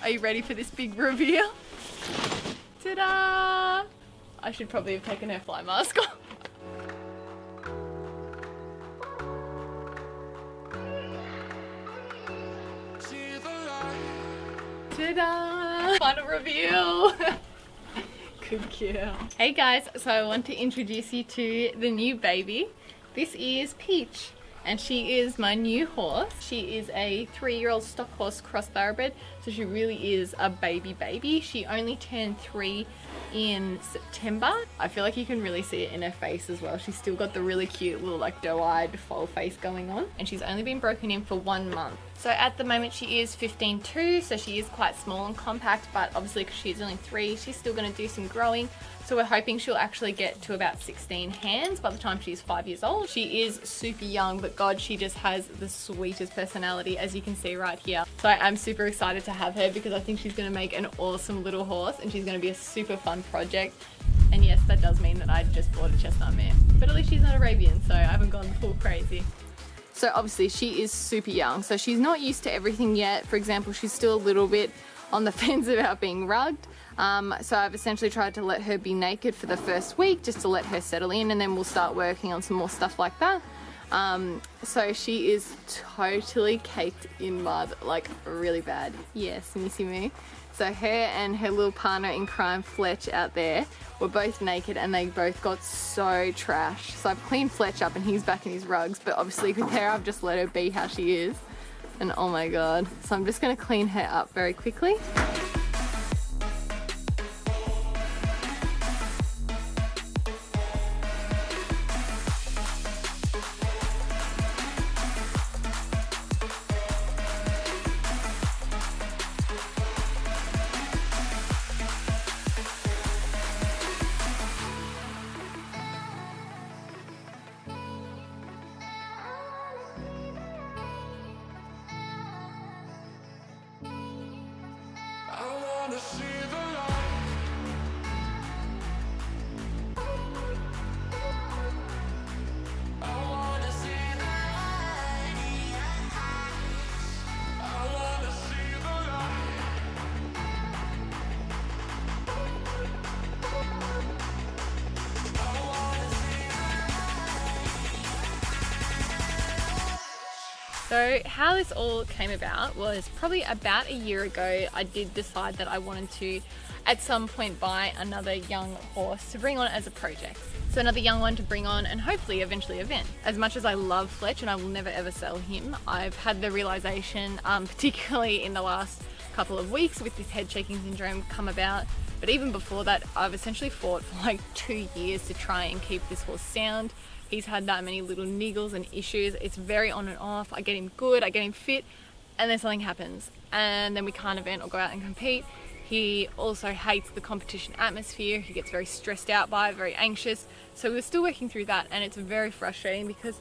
Are you ready for this big reveal? Ta-da! I should probably have taken her fly mask off. Ta-da! Final reveal! Good girl. Hey guys, so I want to introduce you to the new baby. This is Peach, and she is my new horse. She is a 3-year-old stock horse cross thoroughbred, so she really is a baby. She only turned 3 in September. I feel like you can really see it in her face as well. She's still got the really cute little like doe-eyed foal face going on, and she's only been broken in for 1 month. So at the moment she is 15.2, so she is quite small and compact, but obviously because she's only 3, she's still going to do some growing. So we're hoping she'll actually get to about 16 hands by the time she's 5 years old. She is super young, but God, she just has the sweetest personality, as you can see right here. So I'm super excited to have her because I think she's going to make an awesome little horse, and she's going to be a super fun project. And yes, that does mean that I just bought a chestnut mare, but at least she's not Arabian, so I haven't gone full crazy. So obviously she is super young, so she's not used to everything yet. For example, she's still a little bit on the fence about being rugged. So I've essentially tried to let her be naked for the first week just to let her settle in, and then we'll start working on some more stuff like that. So she is totally caked in mud, like really bad. Yes, can you see me? So her and her little partner in crime, Fletch, out there, were both naked and they both got so trashed. So I've cleaned Fletch up and he's back in his rugs, but obviously with her I've just let her be how she is. And oh my God. So I'm just gonna clean her up very quickly. So how this all came about was probably about a year ago. I did decide that I wanted to at some point buy another young horse to bring on as a project. So another young one to bring on and hopefully eventually event. As much as I love Fletch and I will never ever sell him, I've had the realization, particularly in the last couple of weeks with this head shaking syndrome come about, but even before that, I've essentially fought for like 2 years to try and keep this horse sound. He's had that many little niggles and issues. It's very on and off. I get him good, I get him fit, and then something happens. And then we can't event or go out and compete. He also hates the competition atmosphere. He gets very stressed out by it, very anxious. So we're still working through that, and it's very frustrating because,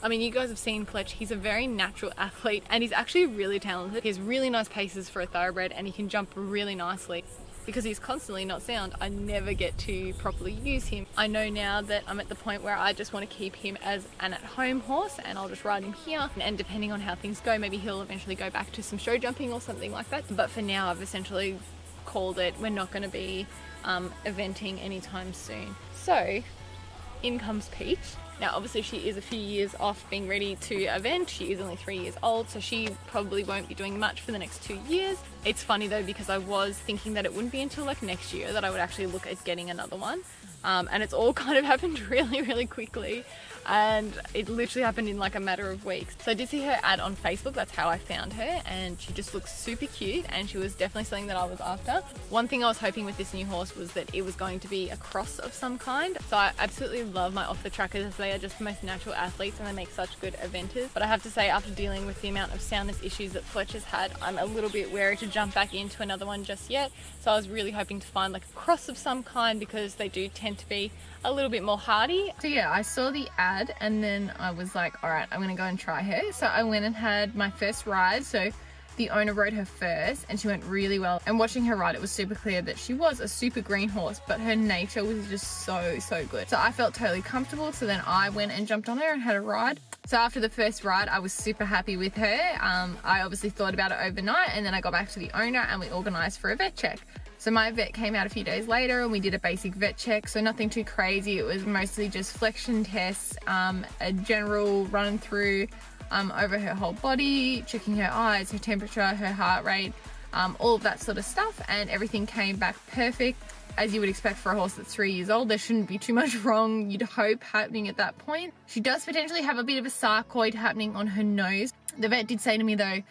I mean, you guys have seen Fletch. He's a very natural athlete and he's actually really talented. He has really nice paces for a thoroughbred and he can jump really nicely. Because he's constantly not sound, I never get to properly use him. I know now that I'm at the point where I just want to keep him as an at-home horse and I'll just ride him here. And depending on how things go, maybe he'll eventually go back to some show jumping or something like that. But for now, I've essentially called it. We're not going to be eventing anytime soon. So in comes Peach. Now obviously she is a few years off being ready to event. She is only 3 years old, so she probably won't be doing much for the next 2 years. It's funny though because I was thinking that it wouldn't be until like next year that I would actually look at getting another one. And it's all kind of happened really quickly, and it literally happened in like a matter of weeks. So I did see her ad on Facebook, that's how I found her, and she just looks super cute and she was definitely something that I was after. One thing I was hoping with this new horse was that it was going to be a cross of some kind. So I absolutely love my off the trackers. They are just the most natural athletes and they make such good eventers. But I have to say, after dealing with the amount of soundness issues that Fletch has had, I'm a little bit wary to jump back into another one just yet. So I was really hoping to find like a cross of some kind because they do tend to be a little bit more hardy. So yeah, I saw the ad and then I was like, all right, I'm gonna go and try her. So I went and had my first ride. So the owner rode her first and she went really well. And watching her ride, it was super clear that she was a super green horse, but her nature was just so good. So I felt totally comfortable. So then I went and jumped on her and had a ride. So after the first ride, I was super happy with her. I obviously thought about it overnight, and then I got back to the owner and we organised for a vet check. So my vet came out a few days later and we did a basic vet check, so nothing too crazy. It was mostly just flexion tests, a general run through over her whole body, checking her eyes, her temperature, her heart rate, all of that sort of stuff, and everything came back perfect. As you would expect for a horse that's 3 years old, there shouldn't be too much wrong, you'd hope, happening at that point. She does potentially have a bit of a sarcoid happening on her nose. The vet did say to me though,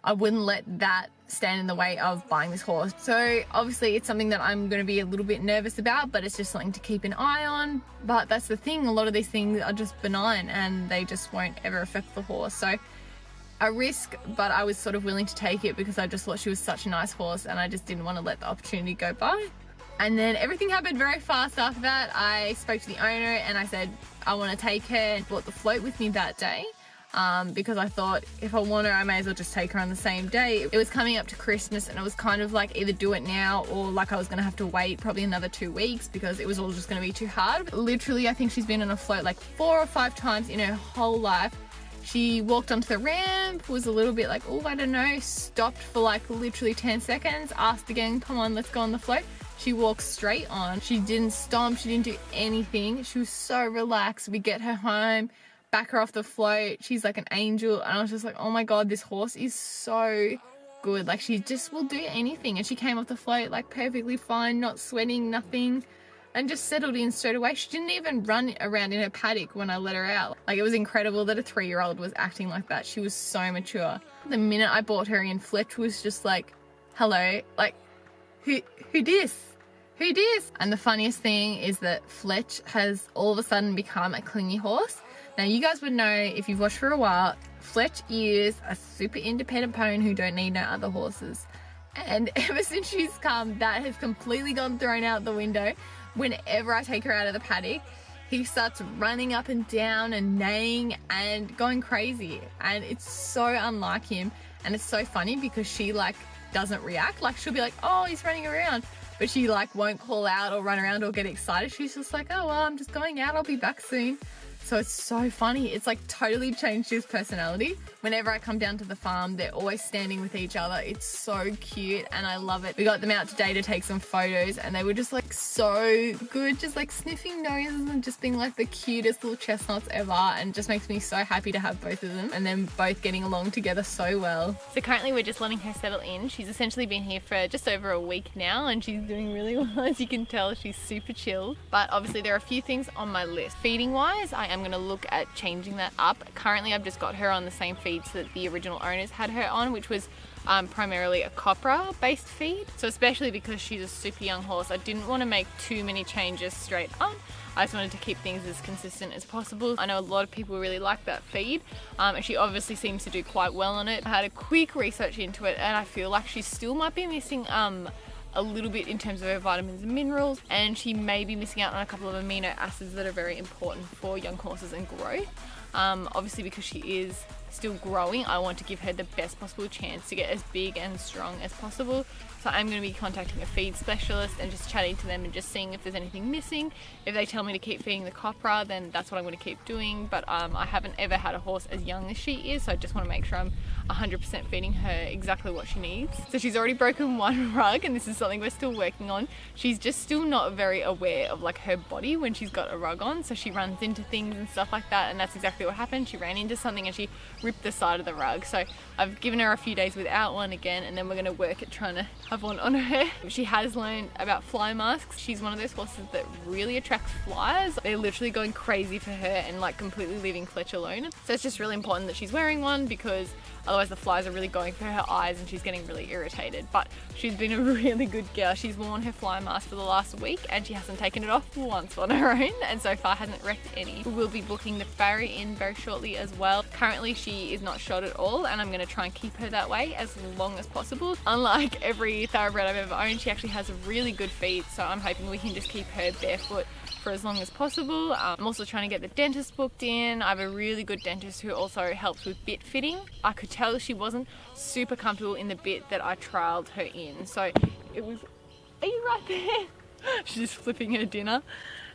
I wouldn't let that stand in the way of buying this horse. So obviously it's something that I'm going to be a little bit nervous about, but it's just something to keep an eye on. But that's the thing, a lot of these things are just benign and they just won't ever affect the horse. So a risk, but I was sort of willing to take it because I just thought she was such a nice horse and I just didn't want to let the opportunity go by. And then everything happened very fast after that. I spoke to the owner and I said I want to take her, and bought the float with me that day because I thought if I want her I may as well just take her on the same day. It was coming up to Christmas and it was kind of like either do it now or like I was going to have to wait probably another 2 weeks because it was all just going to be too hard. Literally I think she's been on a float like 4 or 5 times in her whole life. She walked onto the ramp, was a little bit like, oh, I don't know, stopped for like literally 10 seconds, asked again, come on, let's go on the float. She walked straight on. She didn't stomp, she didn't do anything. She was so relaxed. We get her home, back her off the float. She's like an angel. And I was just like, oh my God, this horse is so good. Like she just will do anything. And she came off the float like perfectly fine, not sweating, nothing. And just settled in straight away. She didn't even run around in her paddock when I let her out. Like it was incredible that a 3-year-old was acting like that. She was so mature. The minute I brought her in, Fletch was just like, hello, like, who dis? Who dis? And the funniest thing is that Fletch has all of a sudden become a clingy horse. Now you guys would know if you've watched for a while, Fletch is a super independent pony who don't need no other horses. And ever since she's come, that has completely gone thrown out the window. Whenever I take her out of the paddock, he starts running up and down and neighing and going crazy. And it's so unlike him. And it's so funny because she like doesn't react. Like she'll be like, oh, he's running around. But she like won't call out or run around or get excited. She's just like, oh, well, I'm just going out. I'll be back soon. So it's so funny. It's like totally changed his personality. Whenever I come down to the farm, they're always standing with each other. It's so cute and I love it. We got them out today to take some photos and they were just like so good, just like sniffing noses and just being like the cutest little chestnuts ever, and it just makes me so happy to have both of them and them both getting along together so well. So currently we're just letting her settle in. She's essentially been here for just over a week now and she's doing really well. As you can tell, she's super chill. But obviously there are a few things on my list. Feeding wise, I am going to look at changing that up. Currently I've just got her on the same feeds that the original owners had her on, which was primarily a copra based feed. So especially because she's a super young horse, I didn't want to make too many changes straight up. I just wanted to keep things as consistent as possible. I know a lot of people really like that feed and she obviously seems to do quite well on it. I had a quick research into it and I feel like she still might be missing a little bit in terms of her vitamins and minerals, and she may be missing out on a couple of amino acids that are very important for young horses and growth. Obviously because she is still growing, I want to give her the best possible chance to get as big and strong as possible. So I'm going to be contacting a feed specialist and just chatting to them and just seeing if there's anything missing. If they tell me to keep feeding the copra, then that's what I'm going to keep doing. But I haven't ever had a horse as young as she is, so I just want to make sure I'm 100% feeding her exactly what she needs. So she's already broken one rug, and this is something we're still working on. She's just still not very aware of like her body when she's got a rug on, so she runs into things and stuff like that, and that's exactly what happened. She ran into something and she ripped the side of the rug. So I've given her a few days without one again, and then we're going to work at trying to have one on her. She has learned about fly masks. She's one of those horses that really attracts flies. They're literally going crazy for her and like completely leaving Fletch alone. So it's just really important that she's wearing one because otherwise the flies are really going for her eyes and she's getting really irritated. But she's been a really good girl. She's worn her fly mask for the last week and she hasn't taken it off once on her own, and so far hasn't wrecked any. We will be booking the farrier in very shortly as well. Currently she is not shod at all, and I'm going to try and keep her that way as long as possible. Unlike every thoroughbred I've ever owned, she actually has a really good feet, so I'm hoping we can just keep her barefoot for as long as possible. I'm also trying to get the dentist booked in. I have a really good dentist who also helps with bit fitting. I could tell she wasn't super comfortable in the bit that I trialed her in, so it was, are you right there? She's just flipping her dinner.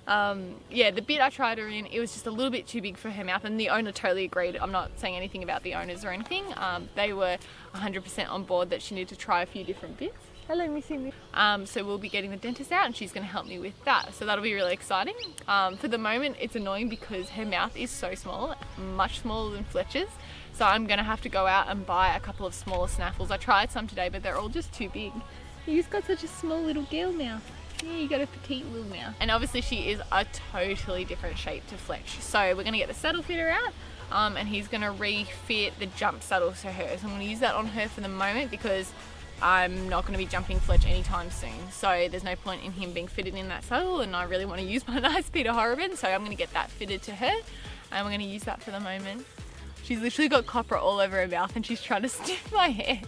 Yeah, the bit I tried her in, it was just a little bit too big for her mouth, and the owner totally agreed. I'm not saying anything about the owners or anything. They were 100% on board that she needed to try a few different bits. Hello, Missy. So we'll be getting the dentist out and she's going to help me with that. So that'll be really exciting. For the moment, it's annoying because her mouth is so small, much smaller than Fletch's. So I'm going to have to go out and buy a couple of smaller snaffles. I tried some today, but they're all just too big. You've got such a small little girl mouth. Yeah, you got a petite little mouth. And obviously she is a totally different shape to Fletch. So we're going to get the saddle fitter out. And he's going to refit the jump saddle to her. So I'm going to use that on her for the moment because I'm not going to be jumping Fletch anytime soon. So there's no point in him being fitted in that saddle, and I really want to use my nice Peter Horrobin. So I'm going to get that fitted to her and we're going to use that for the moment. She's literally got copper all over her mouth and she's trying to sniff my hair.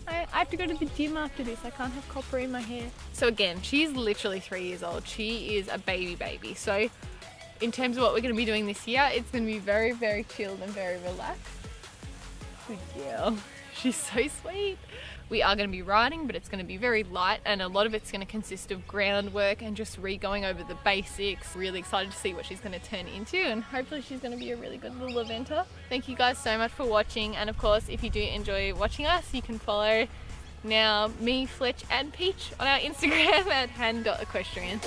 I have to go to the gym after this. I can't have copper in my hair. So again, she's literally 3 years old. She is a baby. So in terms of what we're going to be doing this year, it's going to be very, very chilled and very relaxed. Good girl. She's so sweet. We are going to be riding, but it's going to be very light, and a lot of it's going to consist of groundwork and just going over the basics. Really excited to see what she's going to turn into, and hopefully she's going to be a really good little eventer. Thank you guys so much for watching, and of course, if you do enjoy watching us, you can follow now me, Fletch, and Peach on our Instagram at hand.equestrian.